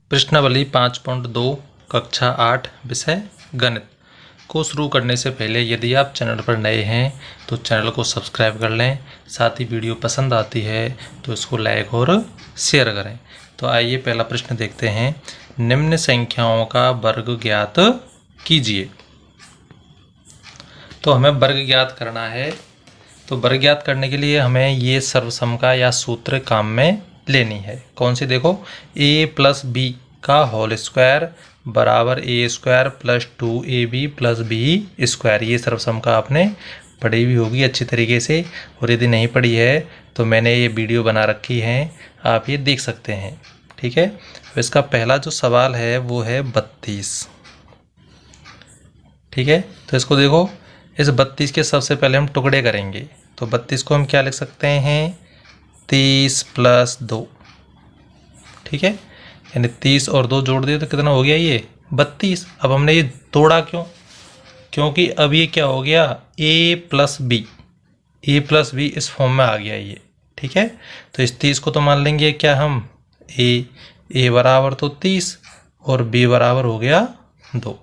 प्रश्नावली 5.2 कक्षा 8 विषय गणित को शुरू करने से पहले यदि आप चैनल पर नए हैं तो चैनल को सब्सक्राइब कर लें। साथ ही वीडियो पसंद आती है तो इसको लाइक और शेयर करें। तो आइए पहला प्रश्न देखते हैं। निम्न संख्याओं का वर्ग ज्ञात कीजिए। तो हमें वर्ग ज्ञात करना है। तो वर्ग ज्ञात करने के लिए हमें ये सर्वसम या सूत्र काम में लेनी है। कौन सी? देखो, a प्लस बी का होल स्क्वायर बराबर a square plus 2ab plus b square. ये सर्वसम का आपने पढ़ी भी होगी अच्छी तरीके से, और यदि नहीं पढ़ी है तो मैंने ये वीडियो बना रखी है, आप ये देख सकते हैं। ठीक है, तो इसका पहला जो सवाल है वो है 32। ठीक है, तो इसको देखो, इस 32 के सबसे पहले हम टुकड़े करेंगे। तो 32 को हम क्या लिख सकते हैं? 30 प्लस 2। ठीक है, यानी 30 और 2 जोड़ दिए तो कितना हो गया? ये 32। अब हमने ये तोड़ा क्यों? क्योंकि अब ये क्या हो गया? a प्लस बी इस फॉर्म में आ गया ये। ठीक है, तो इस 30 को तो मान लेंगे क्या हम? a बराबर तो 30 और b बराबर हो गया 2।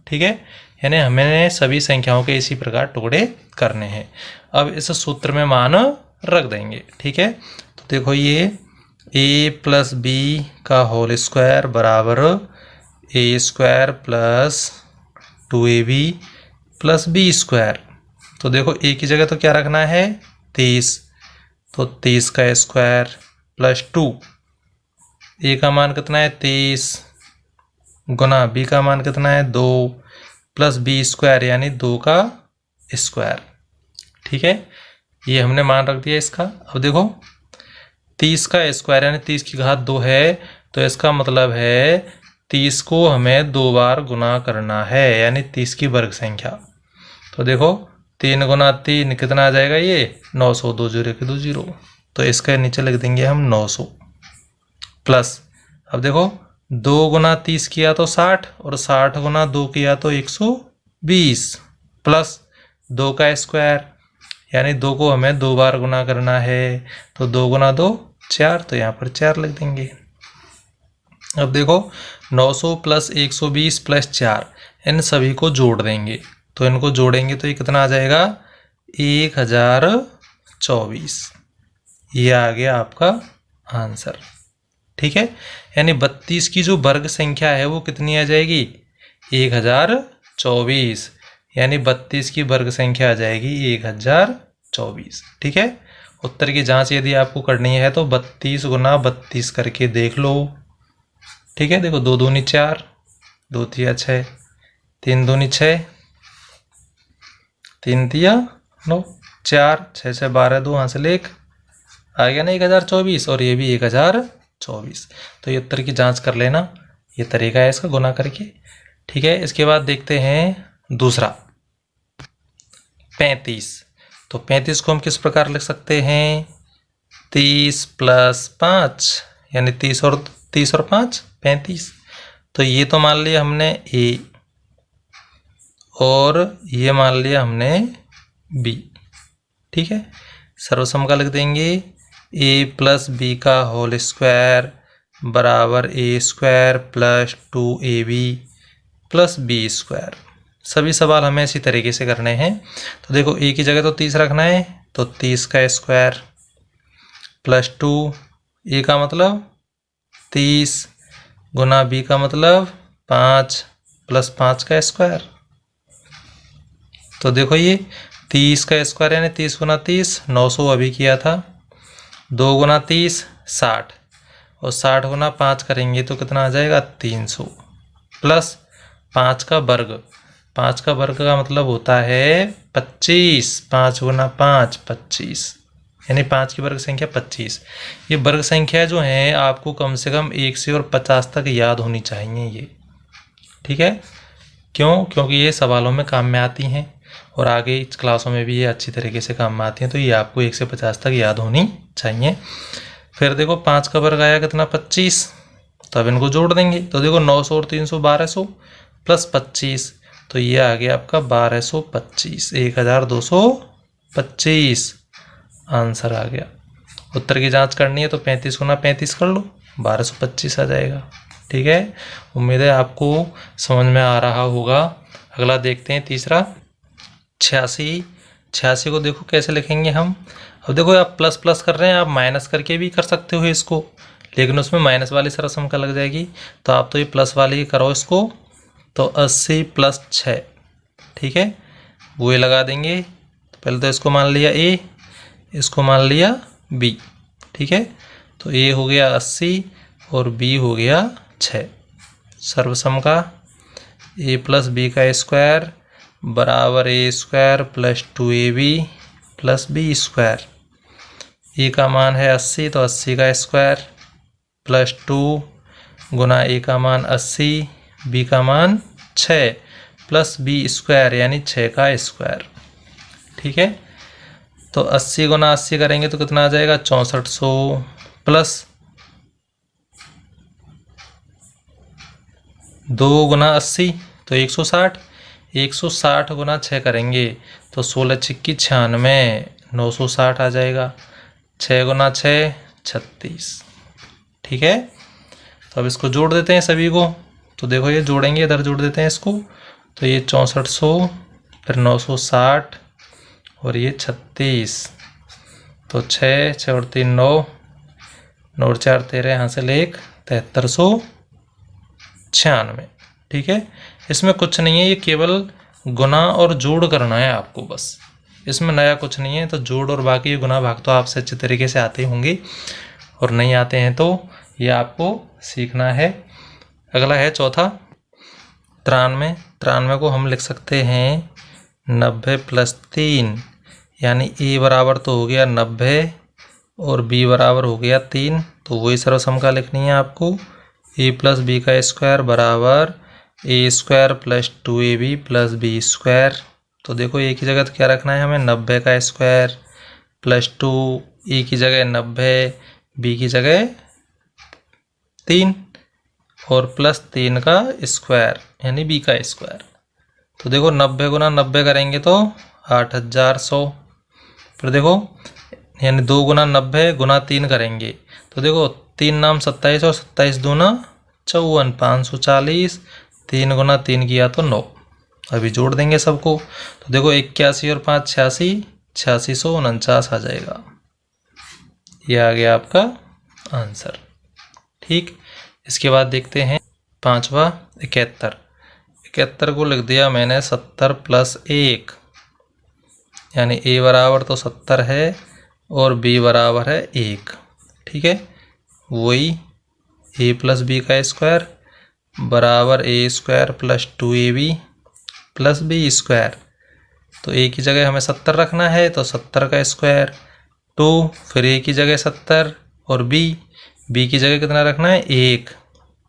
ठीक है, यानी हमें सभी संख्याओं के इसी प्रकार टुकड़े करने हैं। अब इस सूत्र में मान रख देंगे। ठीक है, तो देखो, ये a प्लस बी का होल स्क्वायर बराबर a square plus 2ab plus b square. तो देखो, a की जगह तो क्या रखना है? 30। तो 30 का स्क्वायर प्लस 2, a का मान कितना है? 30 गुना b का मान कितना है? 2 प्लस b स्क्वायर यानी 2 का स्क्वायर। ठीक है, ये हमने मान रख दिया इसका। अब देखो, 30 का स्क्वायर यानी 30 की घात 2 है, तो इसका मतलब है 30 को हमें 2 बार गुना करना है, यानी 30 की वर्ग संख्या। तो देखो, 3 गुना 3 कितना आ जाएगा? ये 900। 2 0 के 2 0, तो इसके नीचे लिख देंगे हम 900 प्लस। अब देखो, 2 गुना 30 किया तो 60, और 60 गुना 2 किया तो 120 प्लस 2 का स्क्वायर, यानी 2 को हमें 2 बार गुना करना है। तो 2 गुना 2 4, तो यहाँ पर 4 लिख देंगे। अब देखो, 900 प्लस 120 प्लस 4, इन सभी को जोड़ देंगे। तो इनको जोड़ेंगे तो ये कितना आ जाएगा? 1024। ये आ गया आपका आंसर। ठीक है, यानी 32 की जो वर्ग संख्या है वो कितनी आ जाएगी? 1024, यानी 32 की वर्ग संख्या आ जाएगी 1024। ठीक है, उत्तर की जांच यदि आपको करनी है तो 32 गुना 32 करके देख लो। ठीक है, देखो, 2 दूनी 4, 2 तिया 6, 3 दूनी 6, 3 तिया 9, 4 6 6 12, 2 हासिल 1, आ गया ना 1024, और ये भी 1024। तो ये उत्तर की जांच कर लेना, ये तरीका है इसका गुना करके। ठीक है, इसके बाद देखते हैं दूसरा 35। तो 35 को हम किस प्रकार लिख सकते हैं? 30 प्लस 5, यानी 30 और 5 35। तो ये तो मान लिया हमने a, और ये मान लिया हमने b। ठीक है, सर्वसम का लिख देंगे a प्लस बी का होल स्क्वायर बराबर a square plus 2ab plus b square. सभी सवाल हमें इसी तरीके से करने हैं। तो देखो, a की जगह तो 30 रखना है, तो 30 का स्क्वायर प्लस 2, a का मतलब 30 गुना b का मतलब 5 प्लस 5 का स्क्वायर। तो देखो, ये 30 का स्क्वायर यानी 30 गुना 30, 900 अभी किया था। 2 गुना 30 60, और 60 गुना 5 करेंगे तो कितना आ जाएगा? 300 प्लस 5 का वर्ग। 5 का वर्ग का मतलब होता है 25। 5 गुना 5 25, यानी 5 की वर्ग संख्या 25। ये वर्ग संख्या जो है आपको कम से कम 1 से और 50 तक याद होनी चाहिए ये। ठीक है, क्यों? क्योंकि ये सवालों में काम में आती हैं, और आगे इस क्लासों में भी ये अच्छी तरीके से काम में आती हैं। तो ये आपको 1 से 50 तक याद होनी चाहिए। फिर देखो, 5 का वर्ग आया कितना? 25। तो अब इनको जोड़ देंगे। तो देखो, 900 और 300 1200 प्लस 25, तो ये आ गया आपका 1225, 1225। 25 आंसर आ गया। उत्तर की जांच करनी है तो 35 गुना 35 कर लो, 1225 आ जाएगा। ठीक है, उम्मीद है आपको समझ में आ रहा होगा। अगला देखते हैं तीसरा 86। 86 को देखो कैसे लिखेंगे हम। अब देखो आप प्लस प्लस कर रहे हैं, आप माइनस करके भी कर सकते हो इसको, लेकिन उसमें माइनस वाली सरसम का लग जाएगी, तो आप तो ये प्लस वाली ही करो इसको। तो 80 + 6, ठीक है, वो ये लगा देंगे। पहले तो इसको मान लिया A, इसको मान लिया B, ठीक है। तो A हो गया 80 और B हो गया 6। सर्वसम का A + B का स्क्वायर बराबर A² + 2AB + B²। A का मान है 80, तो 80 का स्क्वायर प्लस 2 गुना A का मान 80, B का मान 6 प्लस B² यानी 6 का स्क्वायर। ठीक है, तो 80 गुना 80 करेंगे तो कितना आ जाएगा 6400 प्लस 2 गुना 80 तो 160। 160 गुना 6 करेंगे तो 16 छिक्की 96, 960 आ जाएगा। 6 गुना 6 36। ठीक है, तो अब इसको जोड़ देते हैं सभी को। तो देखो ये जोड़ेंगे, इधर जोड़ देते हैं इसको, तो ये 6400 फिर 960 और ये 36, तो 6 6 और 3 9, 9 और 4 13, यहाँ से 1 7396। ठीक है, इसमें कुछ नहीं है, ये केवल गुना और जोड़ करना है आपको बस, इसमें नया कुछ नहीं है। तो जोड़ और बाकी गुना भाग तो आपसे अच्छे तरीके से आते होंगे, और नहीं आते हैं तो ये आपको सीखना है। अगला है चौथा 93। 93 को हम लिख सकते हैं 90 + 3, यानी A बराबर तो हो गया 90 और B बराबर हो गया 3। तो वही सर्वसम का लिखनी है आपको। A + B का स्क्वायर बराबर A² + 2AB + B²। तो देखो A की जगह तो क्या रखना है हमें 90 का स्क्वायर प्लस 2, A की जगह 90, B की जगह 3 और प्लस 3 का स्क्वायर यानी B का स्क्वायर। तो देखो 90 गुना 90 करेंगे तो 8100। फिर देखो यानी 2 गुना 90 गुना 3 करेंगे तो देखो 3 नाम 27 और 27 दूना 54, 540। 3 गुना 3 किया तो 9। अभी जोड़ देंगे सबको, तो देखो 81 और 5 86, 8649 आ जाएगा। ये आ गया आपका आंसर। ठीक, इसके बाद देखते हैं पांचवा 71। 71 को लिख दिया मैंने 70 + 1, यानी A बराबर तो 70 है और B बराबर है 1। ठीक है, वही A + B का स्क्वायर बराबर A² + 2AB + B²। तो A की जगह हमें 70 रखना है, तो 70 का स्क्वायर 2, फिर A की जगह 70 और B की जगह कितना रखना है 1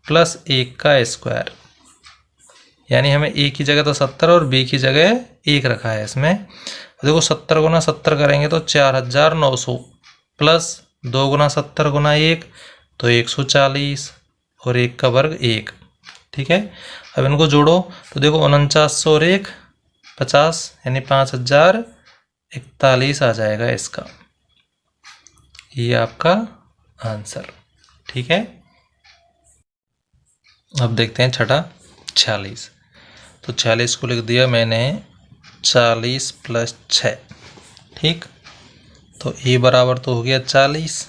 + 1 का स्क्वायर, यानी हमें A की जगह तो 70 और B की जगह 1 रखा है इसमें। देखो 70 गुना 70 करेंगे तो 4900 प्लस 2 गुना 70 गुना 1 तो 140 और 1 का वर्ग 1। ठीक है, अब इनको जोड़ो तो देखो 4900 और 1 50, यानी 5041 आ जाएगा इसका। ये आपका आंसर। ठीक है, अब देखते हैं छठा 46। तो 46 को लिख दिया मैंने 40 + 6। ठीक, तो A बराबर तो हो गया 40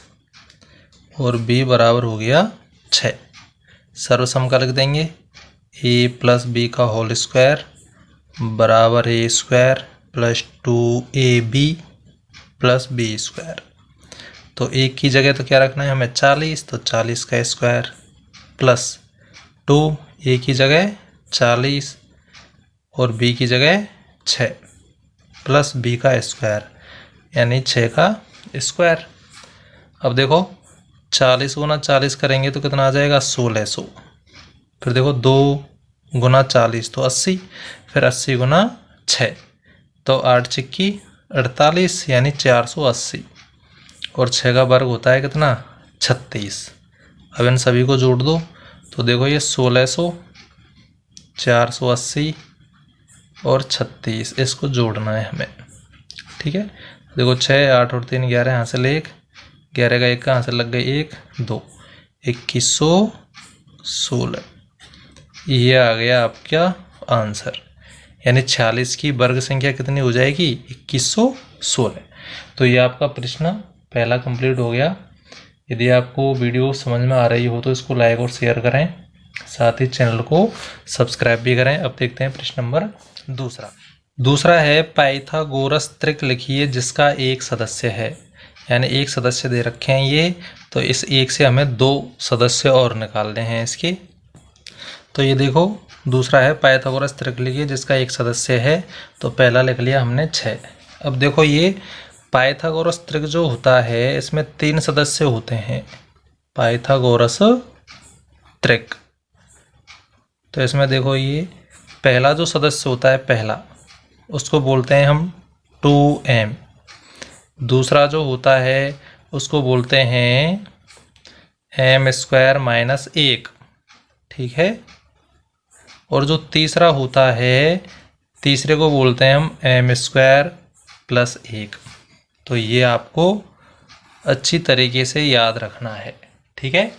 और B बराबर हो गया 6। सर्वसम का लिख देंगे A + B का होल स्क्वायर बराबर A² + 2AB + B²। तो A की जगह तो क्या रखना है हमें 40, तो 40 का स्क्वायर प्लस 2, A की जगह 40 और B की जगह 6 प्लस B का स्क्वायर यानी 6 का स्क्वायर। अब देखो 40 गुना 40 करेंगे तो कितना आ जाएगा 1600। फिर देखो 2 गुना 40 तो 80, फिर 80 गुना 6 तो 8 छिक्की 48 यानी 480 और 6 का वर्ग होता है कितना 36। अब इन सभी को जोड़ दो तो देखो ये 1600, 480 और 36, इसको जोड़ना है हमें। ठीक है, देखो 6, 8 और 3 11, यहाँ से ले 1, 11 का 1 का यहाँ से लग गई 1, 2, 2116। ये आ गया आपका आंसर। यानी 46 की वर्ग संख्या कितनी हो जाएगी? 2116। तो ये आपका प्रश्न पहला कंप्लीट हो गया। यदि आपको वीडियो समझ में आ रही हो तो इसको लाइक और शेयर करें, साथ ही चैनल को सब्सक्राइब भी करें। अब देखते हैं प्रश्न नंबर दूसरा है पाइथागोरस त्रिक लिखिए जिसका एक सदस्य है। यानी एक सदस्य दे रखे हैं ये, तो इस एक से हमें 2 सदस्य और निकालने हैं इसके। तो ये देखो दूसरा है पाइथागोरस त्रिक लिखिए जिसका एक सदस्य है, तो पहला लिख लिया हमने 6। अब देखो ये पाइथागोरस त्रिक जो होता है इसमें 3 सदस्य होते हैं, पाइथागोरस त्रिक। तो इसमें देखो ये पहला जो सदस्य होता है पहला, उसको बोलते हैं हम 2m। दूसरा जो होता है उसको बोलते हैं m² - 1, ठीक है। और जो तीसरा होता है, तीसरे को बोलते हैं हम m² + 1। तो ये आपको अच्छी तरीके से याद रखना है, ठीक है,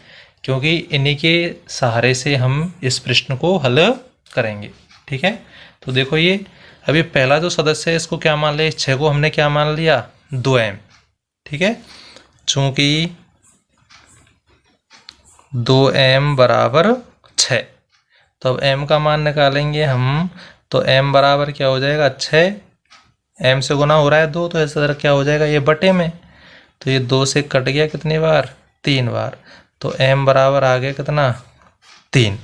क्योंकि इन्हीं के सहारे से हम इस प्रश्न को हल करेंगे, ठीक है। तो देखो ये अभी पहला जो सदस्य है इसको क्या मान लिया? 6 को हमने क्या मान लिया? 2m, ठीक है। चूंकि 2m बराबर 6, तो अब m का मान निकालेंगे हम। तो m बराबर क्या हो जाएगा? 6, m से गुना हो रहा है 2, तो इस तरह क्या हो जाएगा? ये बटे में, तो ये 2 से कट गया कितनी बार? 3 बार। तो m बराबर आ गया कितना? 3,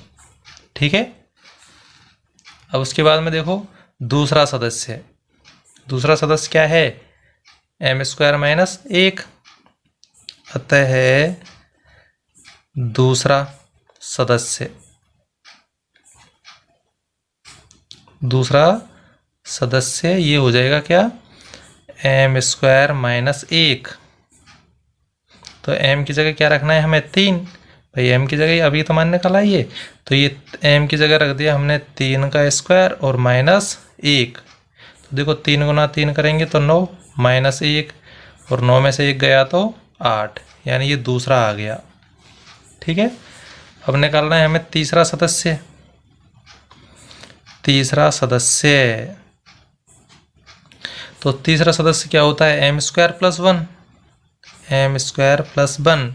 ठीक है। अब उसके बाद में देखो दूसरा सदस्य क्या है? m² - 1। अतः दूसरा सदस्य ये हो जाएगा क्या? m² - 1। तो m की जगह क्या रखना है हमें? 3। भाई m की जगह अभी तो मान निकल आइए, तो ये m की जगह रख दिया हमने 3 का स्क्वायर और -1। तो देखो 3 गुना 3 करेंगे तो 9, -1 और 9 में से 1 गया तो 8, यानी ये दूसरा आ गया, ठीक है। अब निकालना है हमें तीसरा सदस्य। तो तीसरा सदस्य क्या होता है? m² + 1।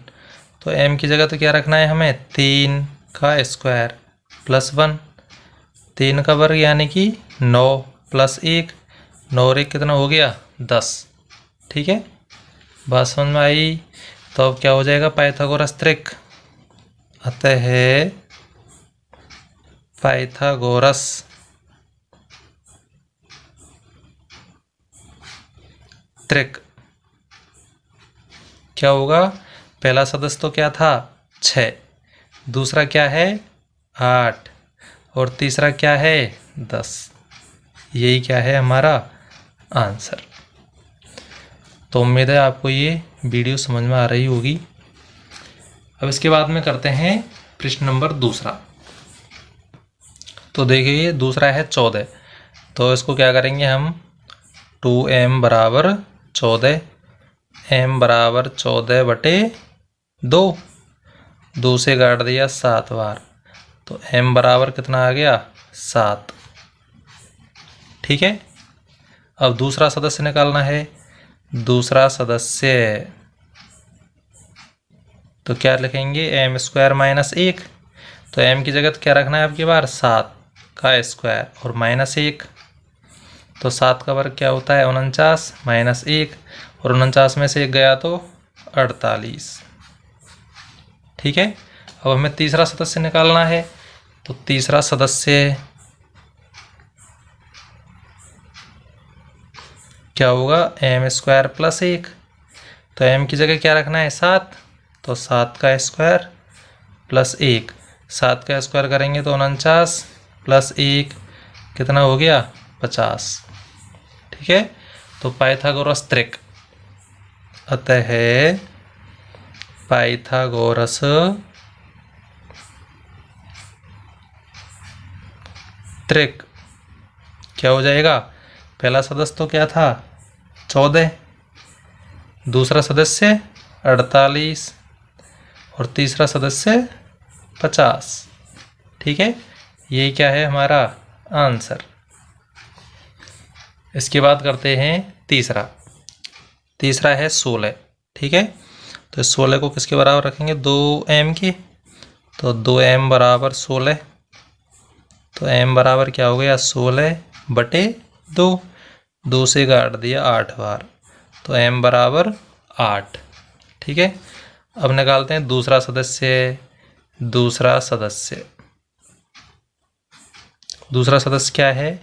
तो m की जगह तो क्या रखना है हमें? 3 का स्क्वायर + 1, 3 का वर्ग यानी कि 9 + 1, 9 और 1 कितना हो गया? 10, ठीक है। बात समझ में आई? तो अब क्या हो जाएगा? पाइथागोरस त्रिक। अतः पाइथागोरस त्रिक क्या होगा? पहला सदस्य तो क्या था? 6, दूसरा क्या है? 8, और तीसरा क्या है? 10। यही क्या है हमारा आंसर। तो उम्मीद है आपको ये वीडियो समझ में आ रही होगी। अब इसके बाद में करते हैं प्रश्न नंबर दूसरा। तो देखिए दूसरा है 14। तो इसको क्या करेंगे हम? 2m बराबर 14, m बराबर 14 बटे 2, 2 से काट दिया 7 बार, तो m बराबर कितना आ गया? 7, ठीक है। अब दूसरा सदस्य निकालना है। दूसरा सदस्य तो क्या लिखेंगे? m² - 1। तो m की जगह क्या रखना है आपकी बार? 7 का स्क्वायर और -1। तो 7 का वर्ग क्या होता है? 49 -1, और 49 में से 1 गया तो 48, ठीक है। अब हमें तीसरा सदस्य निकालना है। तो तीसरा सदस्य क्या होगा? m² + 1। तो m की जगह क्या रखना है? 7। तो 7 का स्क्वायर + 1, 7 का स्क्वायर करेंगे तो 49 + 1 कितना हो गया? 50, ठीक है। तो पाइथागोरस त्रिक। अतः पाइथागोरस त्रिक क्या हो जाएगा? पहला सदस्य तो क्या था? 14, दूसरा सदस्य 48 और तीसरा सदस्य 50। ठीक है, ये क्या है हमारा आंसर। इसके बाद करते हैं तीसरा है 16। ठीक है, तो 16 को किसके बराबर रखेंगे, 2m के, तो 2m बराबर 16। तो m बराबर क्या हो गया 16/2, 2 से काट दिया 8 बार, तो m बराबर 8। ठीक है, अब निकालते हैं दूसरा सदस्य क्या है,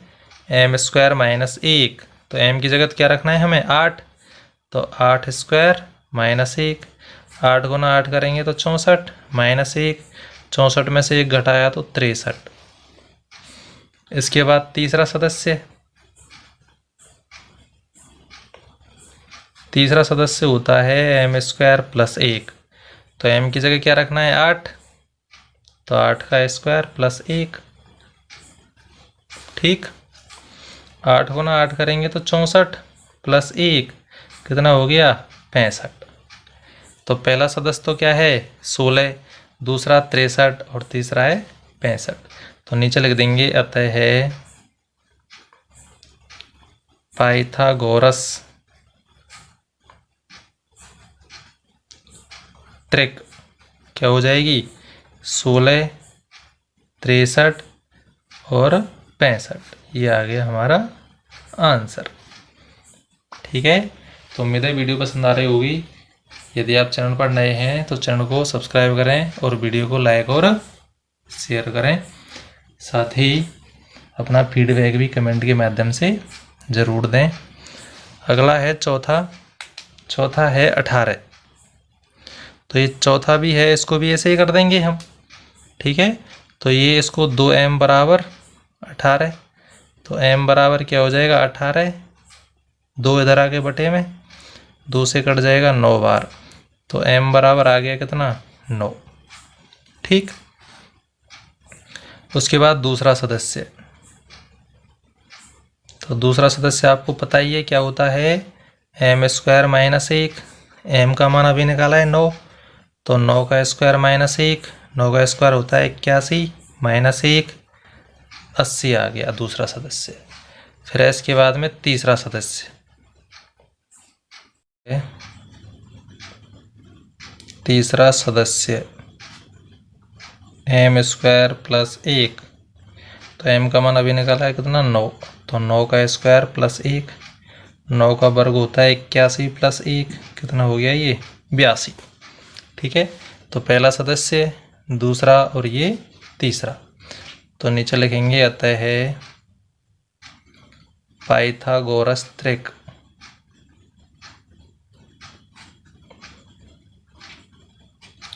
m² - 1, तो m की जगह क्या रखना है हमें 8, तो 8² - 1, 8 गुना 8 करेंगे तो 64 -1, 64 में से 1 घटाया तो 63। इसके बाद तीसरा सदस्य होता है m² + 1, तो m की जगह क्या रखना है 8, तो 8 का स्क्वायर + 1। ठीक, 8 गुना 8 करेंगे तो 64 + 1 कितना हो गया 65। तो पहला सदस्य तो क्या है 16, दूसरा 63 और तीसरा है 65। तो नीचे लिख देंगे अतः है पाइथागोरस त्रिक क्या हो जाएगी 16, 63 और 65, ये आ गया हमारा आंसर। ठीक है, तो उम्मीद है वीडियो पसंद आ रही होगी। यदि आप चैनल पर नए हैं तो चैनल को सब्सक्राइब करें और वीडियो को लाइक और शेयर करें। साथ ही अपना फीडबैक भी कमेंट के माध्यम से ज़रूर दें। अगला है चौथा है 18, तो ये चौथा भी है, इसको भी ऐसे ही कर देंगे हम। ठीक है, तो ये इसको 2m बराबर 18, तो m बराबर क्या हो जाएगा 18, 2 इधर आगे बटे में, 2 से कट जाएगा 9 बार, तो m बराबर आ गया कितना 9। ठीक, उसके बाद दूसरा सदस्य, तो दूसरा सदस्य आपको पता ही है क्या होता है m² - 1, m का मान अभी निकाला है 9, तो 9 का स्क्वायर - 1, 9 का स्क्वायर होता है 81 - 1 80 आ गया दूसरा सदस्य। फिर इसके बाद में तीसरा सदस्य m² + 1, तो m का मान अभी निकाला है कितना 9, तो 9 का स्क्वायर + 1, 9 का वर्ग होता है 81 + 1 कितना हो गया ये 82। ठीक है, तो पहला सदस्य, दूसरा और ये तीसरा, तो नीचे लिखेंगे अतः है पाइथागोरस त्रिक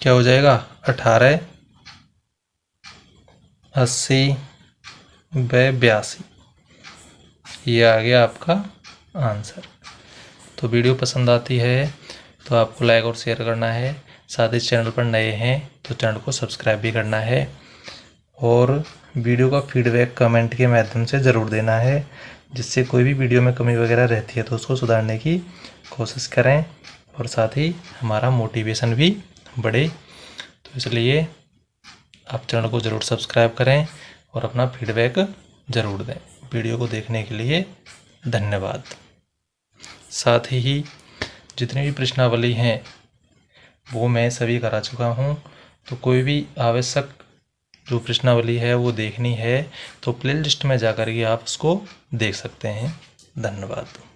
क्या हो जाएगा 18, 80 व 82, ये आ गया आपका आंसर। तो वीडियो पसंद आती है तो आपको लाइक और शेयर करना है। साथ ही चैनल पर नए हैं तो चैनल को सब्सक्राइब भी करना है और वीडियो का फीडबैक कमेंट के माध्यम से ज़रूर देना है, जिससे कोई भी वीडियो में कमी वगैरह रहती है तो उसको सुधारने की कोशिश करें और साथ ही हमारा मोटिवेशन भी बढ़े। तो इसलिए आप चैनल को ज़रूर सब्सक्राइब करें और अपना फीडबैक ज़रूर दें। वीडियो को देखने के लिए धन्यवाद। साथ ही जितनी भी प्रश्नावली हैं वो मैं सभी करा चुका हूँ, तो कोई भी आवश्यक जो प्रश्नावली है वो देखनी है तो प्लेलिस्ट में जाकर के आप उसको देख सकते हैं। धन्यवाद।